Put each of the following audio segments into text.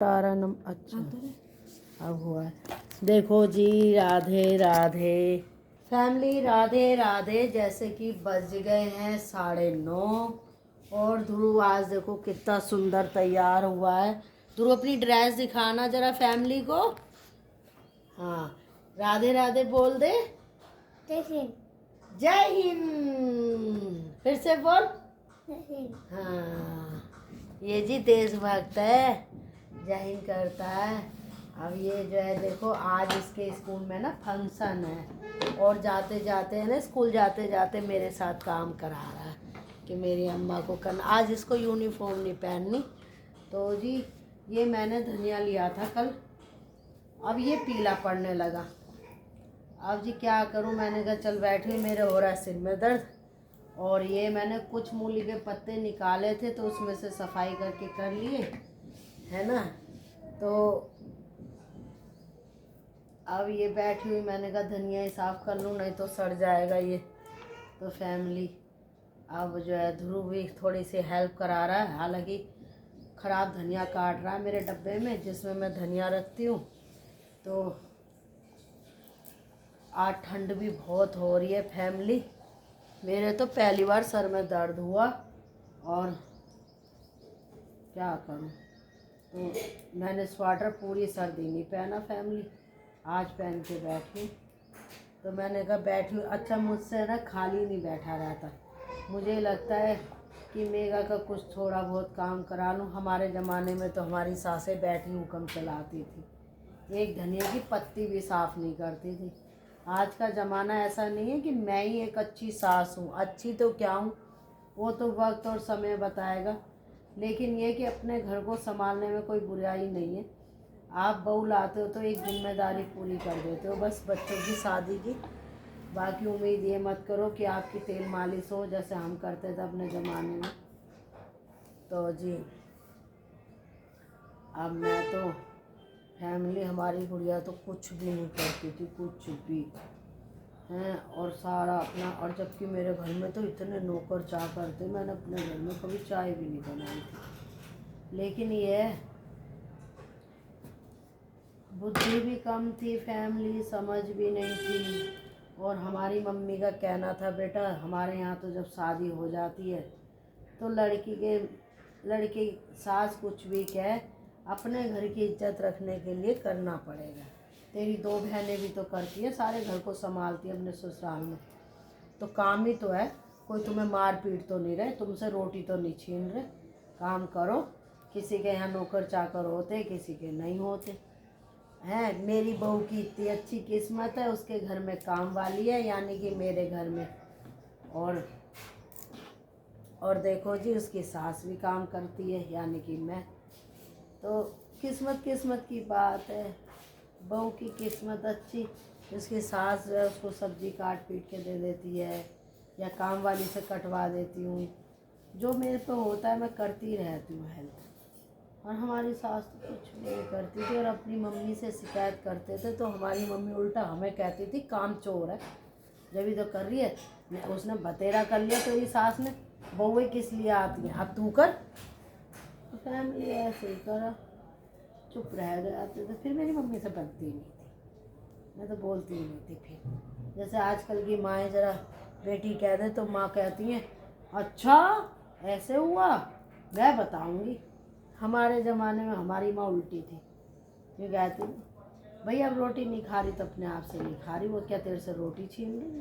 अच्छा अब हुआ है। देखो जी, राधे राधे फैमिली, राधे राधे। जैसे कि बज गए हैं 9:30 और ध्रुव आज देखो कितना सुंदर तैयार हुआ है। ध्रुव अपनी ड्रेस दिखाना जरा फैमिली को। हाँ, राधे राधे बोल दे। जय हिंद। फिर से बोल। हाँ, ये जी देशभक्त है, जय हिंद करता है। अब ये जो है देखो, आज इसके स्कूल में ना फंक्शन है और जाते जाते है ना, स्कूल जाते जाते मेरे साथ काम करा रहा है कि मेरी अम्मा को करना। आज इसको यूनिफॉर्म नहीं पहननी, तो जी ये मैंने धनिया लिया था कल, अब ये पीला पड़ने लगा। अब जी क्या करूं, मैंने कहा चल बैठी, मेरे हो रहा है सिर में दर्द। और ये मैंने कुछ मूली के पत्ते निकाले थे तो उसमें से सफाई करके कर लिए है ना। तो अब ये बैठी हुई, मैंने कहा धनिया ही साफ़ कर लूँ, नहीं तो सड़ जाएगा ये। तो फैमिली अब जो है ध्रुव भी थोड़ी सी हेल्प करा रहा है, हालांकि ख़राब धनिया काट रहा है मेरे डब्बे में जिसमें मैं धनिया रखती हूँ। तो आज ठंड भी बहुत हो रही है फैमिली, मेरे तो पहली बार सर में दर्द हुआ और क्या करूं। तो मैंने स्वेटर पूरी सर्दी नहीं पहना फैमिली, आज पहन के बैठी। तो मैंने कहा बैठी, अच्छा मुझसे ना खाली नहीं बैठा रहता, मुझे लगता है कि मेगा का कुछ थोड़ा बहुत काम करा लूँ। हमारे ज़माने में तो हमारी सासें बैठी हुक्म चलाती थी, एक धनिया की पत्ती भी साफ़ नहीं करती थी। आज का ज़माना ऐसा नहीं है कि मैं ही एक अच्छी सास हूँ, अच्छी तो क्या हूँ, वो तो वक्त और समय बताएगा। लेकिन ये कि अपने घर को संभालने में कोई बुराई नहीं है। आप बहू लाते हो तो एक जिम्मेदारी पूरी कर देते हो, बस बच्चों की शादी की। बाकी उम्मीद ये मत करो कि आपकी तेल मालिश हो जैसे हम करते थे अपने ज़माने में। तो जी अब मैं तो फैमिली, हमारी गुड़िया तो कुछ भी नहीं करती थी, कुछ भी हैं, और सारा अपना। और जबकि मेरे घर में तो इतने नौकर चाकर थे, मैंने अपने घर में कभी चाय भी नहीं बनाई थी। लेकिन ये बुद्धि भी कम थी फैमिली, समझ भी नहीं थी। और हमारी मम्मी का कहना था, बेटा हमारे यहाँ तो जब शादी हो जाती है तो लड़की सास कुछ भी कहे, अपने घर की इज्जत रखने के लिए करना पड़ेगा। तेरी 2 बहनें भी तो करती है, सारे घर को संभालती है अपने ससुराल में, तो काम ही तो है। कोई तुम्हें मार पीट तो नहीं रहे, तुमसे रोटी तो नहीं छीन रहे, काम करो। किसी के यहाँ नौकर चाकर होते, किसी के नहीं होते हैं। मेरी बहू की इतनी अच्छी किस्मत है, उसके घर में काम वाली है, यानी कि मेरे घर में। और देखो जी, उसकी सास भी काम करती है, यानी कि मैं। तो किस्मत की बात है, बहू की किस्मत अच्छी, उसकी सास जो है उसको सब्जी काट पीट के दे देती है, या काम वाली से कटवा देती हूँ। जो मेरे पे होता है मैं करती रहती हूँ हेल्प। और हमारी सास तो कुछ भी नहीं करती थी, और अपनी मम्मी से शिकायत करते थे तो हमारी मम्मी उल्टा हमें कहती थी काम चोर है, जब ही तो कर रही है। उसने बतेरा कर लिया तो ये सास ने, बहुएं किस लिए आती हैं, अब तू कर। तो फैमिली ऐसे ही करा, चुप रह जाते थे। फिर मेरी मम्मी से बनती नहीं थी, मैं तो बोलती ही नहीं थी। फिर जैसे आजकल की माएँ जरा बेटी कह दे तो माँ कहती हैं अच्छा ऐसे हुआ, मैं बताऊंगी। हमारे ज़माने में हमारी माँ उल्टी थी, ये कहती भाई अब रोटी नहीं खा रही तो अपने आप से नहीं खा रही, वो क्या तेरे से रोटी छीन रही है।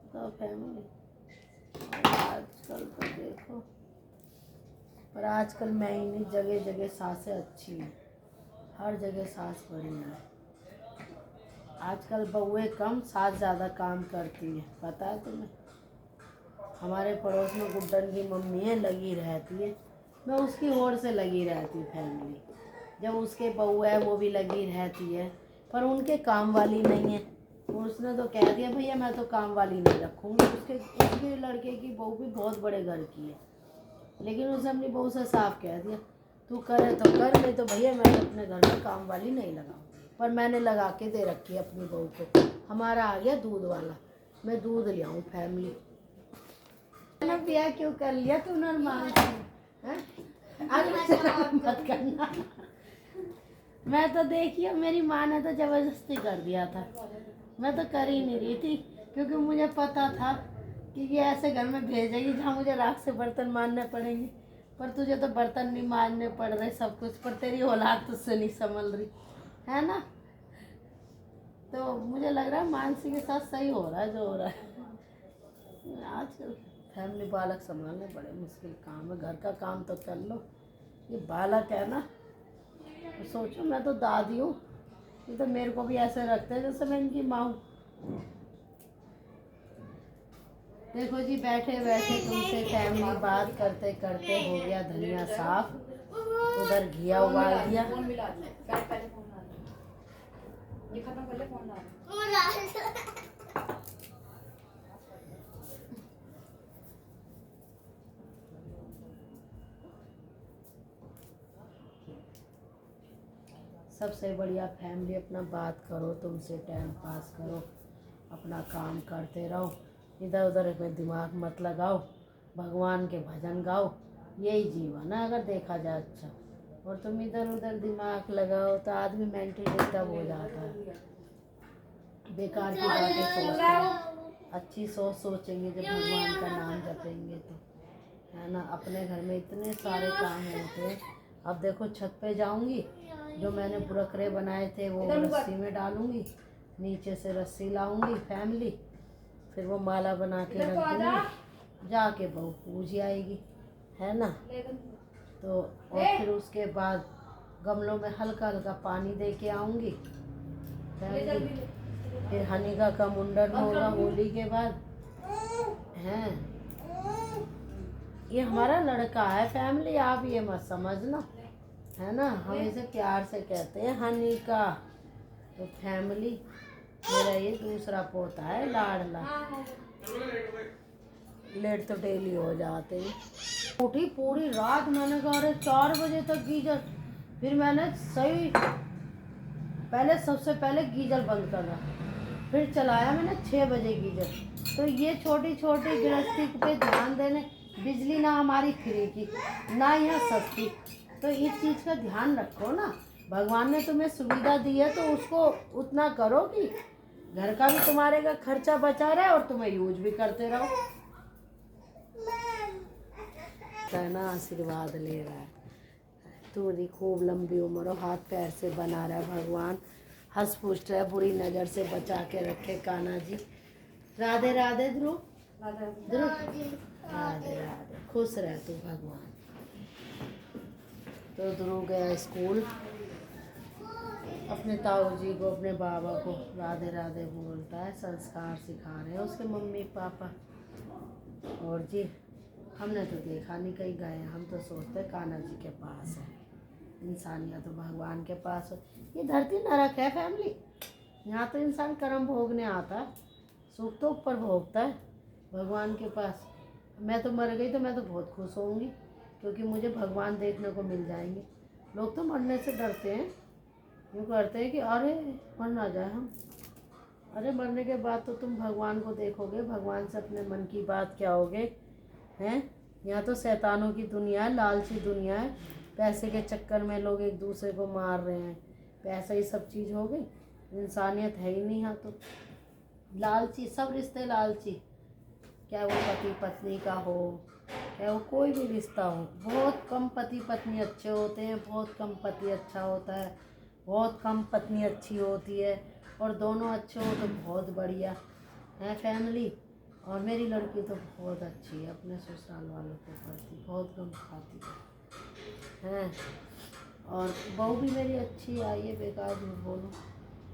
तो फैमिली आजकल तो देखो, पर आजकल मैं ही नहीं, जगह जगह सासें अच्छी हैं, हर जगह सास बढ़िया है। आजकल बहुएं कम, सास ज़्यादा काम करती है, पता है तुम्हें। हमारे पड़ोस में गुड्डन की मम्मी है, लगी रहती है, मैं उसकी ओर से लगी रहती फैमिली। जब उसके बहू है वो भी लगी रहती है, पर उनके काम वाली नहीं है। उसने तो कह दिया भैया मैं तो काम वाली नहीं रखूँगी। उसके लड़के की बहू भी बहुत बड़े घर की है, लेकिन उसने अपनी बहू से साफ कह दिया तू करे तो कर, नहीं तो भैया मैं अपने घर में काम वाली नहीं लगाऊंगी। पर मैंने लगा के दे रखी है अपनी बहू को। हमारा आ गया दूध वाला, मैं दूध ले आऊँ फैमिली। मैंने ब्याह क्यों कर लिया तू नरमान से, मत करना। मैं तो देखिए मेरी माँ ने तो जबरदस्ती कर दिया था, मैं तो कर ही नहीं रही थी, क्योंकि मुझे पता था कि ये ऐसे घर में भेजेगी जहाँ मुझे राख से बर्तन मारने पड़ेंगे। पर तुझे तो बर्तन नहीं मारने पड़ रहे सब कुछ, पर तेरी औलाद तुझसे नहीं संभल रही है ना। तो मुझे लग रहा है मानसी के साथ सही हो रहा है जो हो रहा है। आजकल फैमिली बालक संभालने बड़े मुश्किल काम है। घर का काम तो कर लो, ये बालक है ना। तो सोचो मैं तो दादी हूँ, ये तो मेरे को भी ऐसे रखते हैं जैसे मैं इनकी माँ हूँ। देखो जी बैठे बैठे तुमसे फैमिली बात करते करते हो गया धनिया साफ, उधर घिया उबाल दिया। ये खत्म कर ले, फोन ला। सबसे बढ़िया फैमिली, अपना बात करो, तुमसे टाइम पास करो, अपना काम करते रहो, इधर उधर में दिमाग मत लगाओ, भगवान के भजन गाओ, यही जीवन है अगर देखा जाए अच्छा। और तुम इधर उधर दिमाग लगाओ तो आदमी मेंटली डिस्टर्ब हो जाता है, बेकार की बातें सोचते हैं। अच्छी सोच सोचेंगे जब भगवान का नाम जपेंगे तो, है ना। अपने घर में इतने सारे काम होते हैं। अब देखो छत पे जाऊंगी, जो मैंने बुरकरे बनाए थे वो रस्सी में डालूंगी, नीचे से रस्सी लाऊंगी फैमिली, फिर वो माला बना के रख दूंगी, जाके बहू पूज आएगी, है ना। तो और फिर उसके बाद गमलों में हल्का हल्का पानी दे के आऊँगी फैमिली। फिर हनीका का मुंडन होगा होली के बाद, हैं। ये हमारा लड़का है फैमिली, आप ये मत समझना, है ना। हम इसे प्यार से कहते हैं हनी का। तो फैमिली मेरा ये दूसरा पोता है लाडला। लेट तो डेली हो जाते हैं। उठी पूरी रात, मैंने कहा अरे 4 बजे तक गीजर, फिर मैंने सबसे पहले गीजर बंद करा, फिर चलाया मैंने 6 बजे गीजर। तो ये छोटी छोटी गृहस्थी पे ध्यान देने, बिजली ना हमारी फ्री की ना यहाँ सस्ती, तो इस चीज़ का ध्यान रखो ना। भगवान ने तुम्हें सुविधा दी है तो उसको उतना करो कि घर का भी तुम्हारे का खर्चा बचा रहे और तुम्हें यूज भी करते रहो, ना। आशीर्वाद ले रहा है, तुम्हारी खूब लंबी उम्र हो, हाथ पैर से बना रहा है भगवान, हंस पुष्ट रहे, बुरी नज़र से बचा के रखे कान्हा जी। राधे राधे ध्रुव, ध्रुव राधे राधे, खुश रह तू भगवान। तो ध्रुव गया स्कूल, अपने ताऊ जी को अपने बाबा को राधे राधे बोलता है, संस्कार सिखा रहे हैं उसके मम्मी पापा। और जी हमने तो देखा नहीं कहीं गए, हम तो सोचते कान्हा जी के पास है, इंसानियत तो भगवान के पास हो। ये धरती नरक है फैमिली, यहाँ तो इंसान कर्म भोगने आता है, सुख तो ऊपर भोगता है भगवान के पास। मैं तो मर गई तो मैं तो बहुत खुश होंगी, क्योंकि मुझे भगवान देखने को मिल जाएंगे। लोग तो मरने से डरते हैं, यूँ करते हैं कि अरे मर ना जाए हम। अरे मरने के बाद तो तुम भगवान को देखोगे, भगवान से अपने मन की बात क्या होगे, हैं। यहाँ तो शैतानों की दुनिया है, लालची दुनिया है, पैसे के चक्कर में लोग एक दूसरे को मार रहे हैं, पैसा ही सब चीज़ हो गई, इंसानियत है ही नहीं यहाँ तो। लालची, सब रिश्ते लालची, क्या वो पति पत्नी का हो, क्या वो कोई भी रिश्ता हो। बहुत कम पति पत्नी अच्छे होते हैं, बहुत कम पति अच्छा होता है, बहुत कम पत्नी अच्छी होती है, और दोनों अच्छे हो तो बहुत बढ़िया है फैमिली। और मेरी लड़की तो बहुत अच्छी है, अपने ससुराल वालों को करती, बहुत कम खाती है। और बहू भी मेरी अच्छी आई है, बेकार झूठ बोलूँ,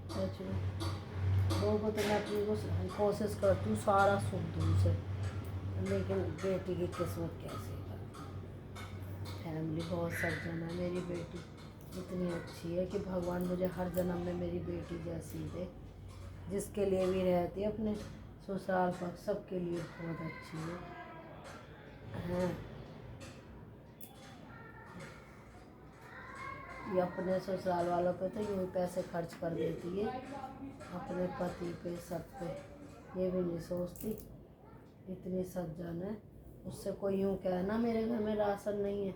सच में बहू को तो मैं अपनी को कोशिश करती हूँ सारा सुख दूँ से, लेकिन बेटी की किस्मत कैसे करती। फैमिली बहुत सज्जन है, मेरी बेटी इतनी अच्छी है कि भगवान मुझे हर जन्म में मेरी बेटी जैसी दे, जिसके लिए भी रहती है अपने ससुराल पर, सबके लिए बहुत अच्छी है। ये अपने ससुराल वालों पे तो यूँ पैसे खर्च कर देती है, अपने पति पे सब पे ये भी नहीं सोचती, इतनी सज्जन है। उससे कोई यूँ कहना मेरे घर में राशन नहीं है,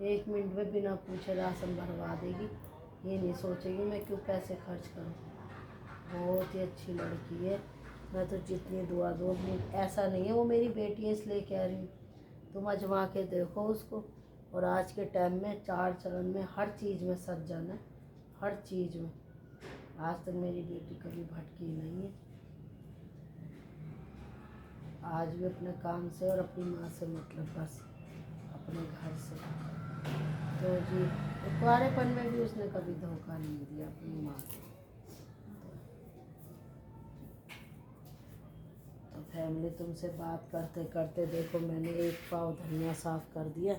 1 मिनट में बिना पूछे राशन भरवा देगी, ये नहीं सोचेगी मैं क्यों पैसे खर्च करूँ। बहुत ही अच्छी लड़की है, मैं तो जितनी दुआ दूँ अपनी, ऐसा नहीं है वो मेरी बेटी है इसलिए कह रही हूँ। तुम आजमा के देखो उसको। और आज के टाइम में 4 चरण में हर चीज़ में सज्जन है, हर चीज़ में। आज तक मेरी बेटी कभी भटकी नहीं है, आज भी अपने काम से और अपनी माँ से मतलब, बस अपने घर से। तो जी कुंवारेपन में भी उसने कभी धोखा नहीं दिया अपनी माँ को। तो फैमिली, तुमसे बात करते करते देखो मैंने 1 पाव धनिया साफ़ कर दिया।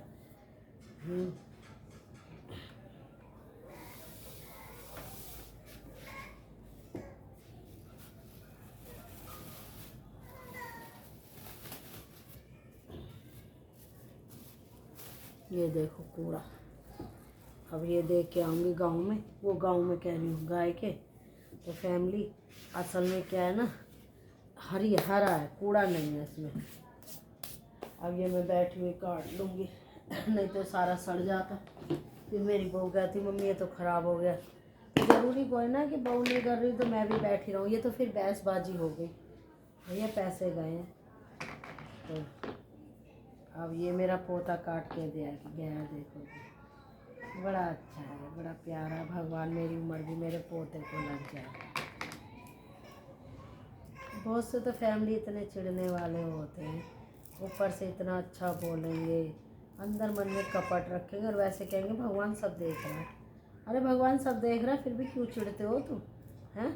ये देखो कूड़ा, अब ये देख के आऊँगी गांव में, वो गांव में कह रही हूँ गाय के। तो फैमिली असल में क्या है ना, हरा है, कूड़ा नहीं है इसमें। अब ये मैं बैठी हुई काट लूँगी, नहीं तो सारा सड़ जाता। फिर मेरी बहू कहती मम्मी ये तो ख़राब हो गया। तो ज़रूरी कोई ना कि बहू नहीं कर रही तो मैं भी बैठी रहूँ, ये तो फिर बहसबाजी हो गई। भैया पैसे गए हैं। तो अब ये मेरा पोता काट के गया, देखो बड़ा अच्छा है, बड़ा प्यारा। भगवान मेरी उम्र भी मेरे पोते को लग जाए। बहुत से तो फैमिली इतने चिढ़ने वाले होते हैं, ऊपर से इतना अच्छा बोलेंगे, अंदर मन में कपट रखेंगे और वैसे कहेंगे भगवान सब देख रहा है। अरे भगवान सब देख रहा है फिर भी क्यों चिढ़ते हो तुम, हैं?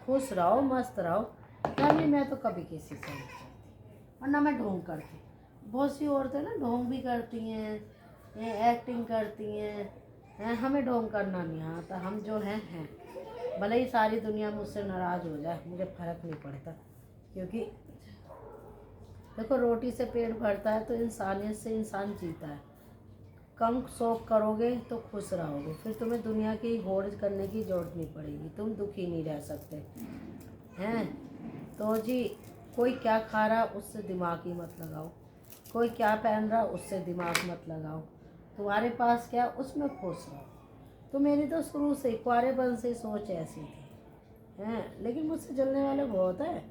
खुश रहो, मस्त रहो। फैमिली मैं तो कभी किसी से नहीं चिढ़ती और ना मैं ढोंग करती। बहुत सी औरतें ना ढोंग भी करती हैं, एक्टिंग करती हैं, हमें ढोंग करना नहीं आता। हम जो हैं भले ही सारी दुनिया मुझसे नाराज़ हो जाए, मुझे फ़र्क नहीं पड़ता। क्योंकि देखो रोटी से पेट भरता है तो इंसानियत से इंसान जीता है। कम शौक करोगे तो खुश रहोगे, फिर तुम्हें दुनिया की होड़ करने की ज़रूरत नहीं पड़ेगी, तुम दुखी नहीं रह सकते हैं। तो जी कोई क्या खा रहा उससे दिमाग ही मत लगाओ, कोई क्या पहन रहा उससे दिमाग मत लगाओ, तुम्हारे पास क्या उसमें खुश रहो। तो मेरी तो शुरू से कुंवारेपन से सोच ऐसी थी हैं, लेकिन मुझसे जलने वाले बहुत है।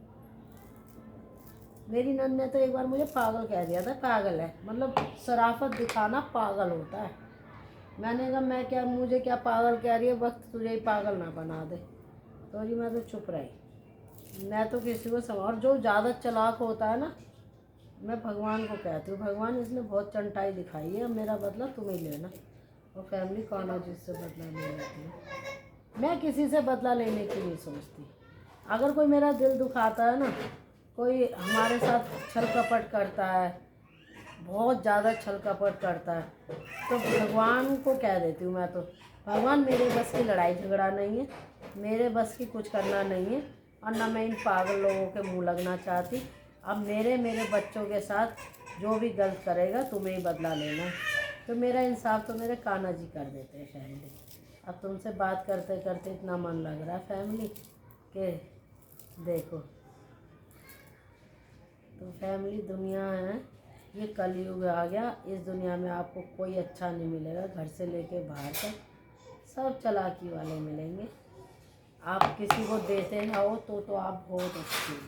मेरी नंद ने तो एक बार मुझे पागल कह दिया था, पागल है मतलब शराफत दिखाना पागल होता है। मैंने कहा मैं क्या, मुझे क्या पागल कह रही है, वक्त तुझे ही पागल ना बना दे। तो जी मैं तो चुप रही। मैं तो किसी को और जो ज़्यादा चालाक होता है ना, मैं भगवान को कहती हूँ भगवान इसने बहुत चंटाई दिखाई है, अब मेरा बदला तुम्हें लेना। और फैमिली कौन है जिससे बदला ले लेती है? मैं किसी से बदला लेने की नहीं सोचती। अगर कोई मेरा दिल दुखाता है ना, कोई हमारे साथ छल कपट करता है, बहुत ज़्यादा छल कपट करता है, तो भगवान को कह देती हूँ मैं तो भगवान मेरे बस की लड़ाई झगड़ा नहीं है, मेरे बस की कुछ करना नहीं है, और ना मैं इन पागल लोगों के मुँह लगना चाहती। अब मेरे बच्चों के साथ जो भी गलत करेगा तुम्हें ही बदला लेना है। तो मेरा इंसाफ तो मेरे कान्हा जी कर देते हैं फैमिली। अब तुमसे बात करते करते इतना मन लग रहा है फैमिली के देखो। तो फैमिली दुनिया है, ये कलयुग आ गया, इस दुनिया में आपको कोई अच्छा नहीं मिलेगा, घर से लेके बाहर तक सब चालाकी वाले मिलेंगे। आप किसी को देते हो तो आप बहुत अच्छे हो।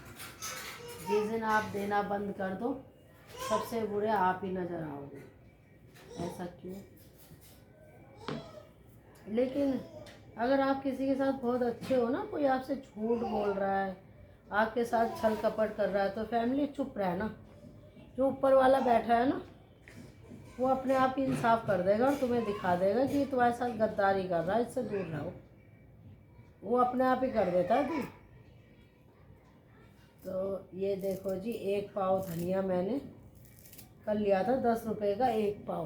जिस दिन आप देना बंद कर दो सबसे बुरे आप ही नज़र आओगे। ऐसा क्यों? लेकिन अगर आप किसी के साथ बहुत अच्छे हो ना, कोई आपसे झूठ बोल रहा है, आपके साथ छल कपट कर रहा है, तो फैमिली चुप रहना। जो ऊपर वाला बैठा है ना, वो अपने आप ही इंसाफ कर देगा और तुम्हें दिखा देगा कि तुम्हारे साथ गद्दारी कर रहा है, इससे दूर रहो। वो अपने आप ही कर देता है तू। तो ये देखो जी 1 पाव धनिया मैंने कल लिया था, 10 रुपये का 1 पाव।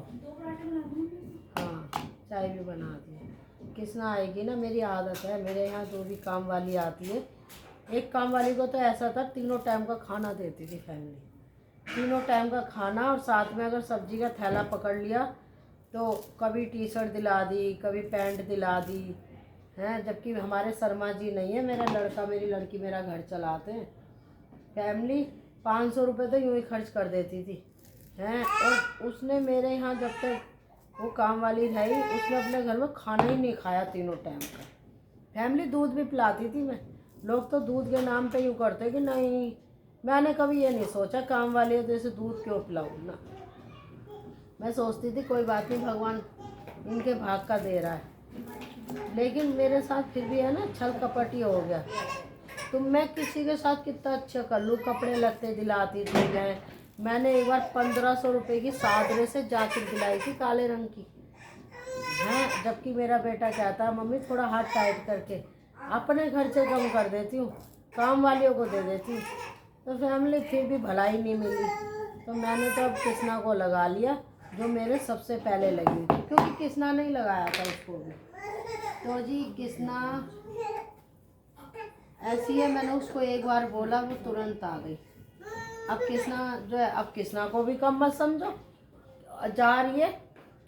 हाँ चाय भी बना दी। किसना आएगी ना, मेरी आदत है, मेरे यहाँ जो भी काम वाली आती है, एक काम वाली को तो ऐसा था 3 टाइम का खाना देती थी फैमिली, 3 टाइम का खाना, और साथ में अगर सब्जी का थैला पकड़ लिया तो कभी टी शर्ट दिला दी, कभी पैंट दिला दी हैं। जबकि हमारे शर्मा जी नहीं है, मेरा लड़का मेरी लड़की मेरा घर चलाते हैं। फैमिली 500 रुपये तो यूँ ही खर्च कर देती थी हैं। और उसने मेरे यहाँ जब तक वो काम वाली रही, उसने अपने घर में खाना ही नहीं खाया तीनों टाइम का। फैमिली दूध भी पिलाती थी मैं। लोग तो दूध के नाम पे यूँ करते कि नहीं, मैंने कभी ये नहीं सोचा काम वाली है तो इसे दूध क्यों पिलाऊँ ना। मैं सोचती थी कोई बात नहीं, भगवान इनके भाग का दे रहा है। लेकिन मेरे साथ फिर भी है ना, छल कपट ही हो गया। तो मैं किसी के साथ कितना अच्छा कर लूँ, कपड़े लत्ते दिलाती थी मैंने एक बार 1500 रुपये की सादरे से जैकेट दिलाई थी काले रंग की हैं। जबकि मेरा बेटा कहता है मम्मी थोड़ा हाथ टाइट करके, अपने खर्चे कम कर देती हूँ, काम वालियों को दे देती हूँ। तो फैमिली फिर भी भलाई नहीं मिली। तो मैंने तो अब कृष्णा को लगा लिया, जो मेरे सबसे पहले लगी थी, क्योंकि कृष्णा नहीं लगाया था उसको भी। तो जी कृष्णा ऐसी है, मैंने उसको एक बार बोला वो तुरंत आ गई। अब कृष्णा जो है, अब कृष्णा को भी कम मत समझो, जा रही है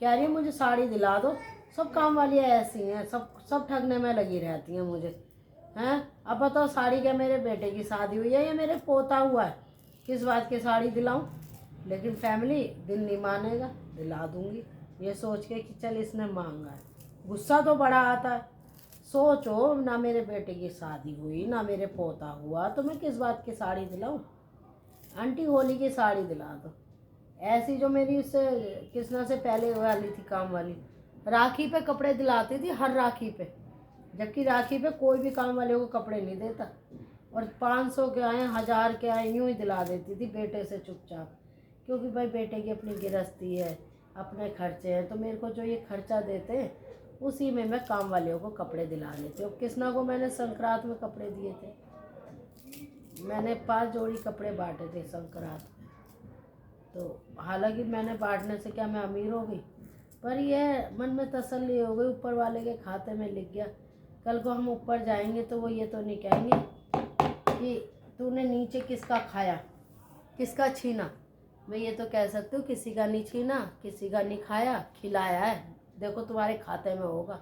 कह रही है मुझे साड़ी दिला दो। सब काम वालियाँ ऐसी हैं, सब ठगने में लगी रहती हैं मुझे हैं। अब बताओ साड़ी क्या मेरे बेटे की शादी हुई है या मेरे पोता हुआ है, किस बात की साड़ी दिलाऊं। लेकिन फैमिली दिल नहीं मानेगा, दिला दूंगी ये सोच के कि चल इसने मांगा है। गुस्सा तो बड़ा आता है, सोचो ना मेरे बेटे की शादी हुई ना मेरे पोता हुआ, तो मैं किस बात की साड़ी दिलाऊं। आंटी होली की साड़ी दिला दो। ऐसी जो मेरी उससे कृष्णा से पहले वाली थी काम वाली, राखी पे कपड़े दिलाती थी, हर राखी पे। जबकि राखी पे कोई भी काम वाले को कपड़े नहीं देता, और 500 के आए 1000 के आए यूँ ही दिला देती थी बेटे से चुपचाप। क्योंकि भाई बेटे की अपनी गृहस्थी है, अपने खर्चे हैं, तो मेरे को जो ये खर्चा देते हैं उसी में मैं काम वालियों को कपड़े दिला देती हूँ। कृष्णा को मैंने संक्रांत में कपड़े दिए थे, मैंने 5 जोड़ी कपड़े बांटे थे संक्रांत में। तो हालांकि मैंने बांटने से क्या मैं अमीर हो गई, पर यह मन में तसल्ली हो गई, ऊपर वाले के खाते में लिख गया। कल को हम ऊपर जाएंगे तो वो ये तो नहीं कहेंगे कि तूने नीचे किसका खाया, किसका छीना। मैं ये तो कह सकती हूँ किसी का नहीं छीना, किसी का नहीं खाया, खिलाया है, देखो तुम्हारे खाते में होगा।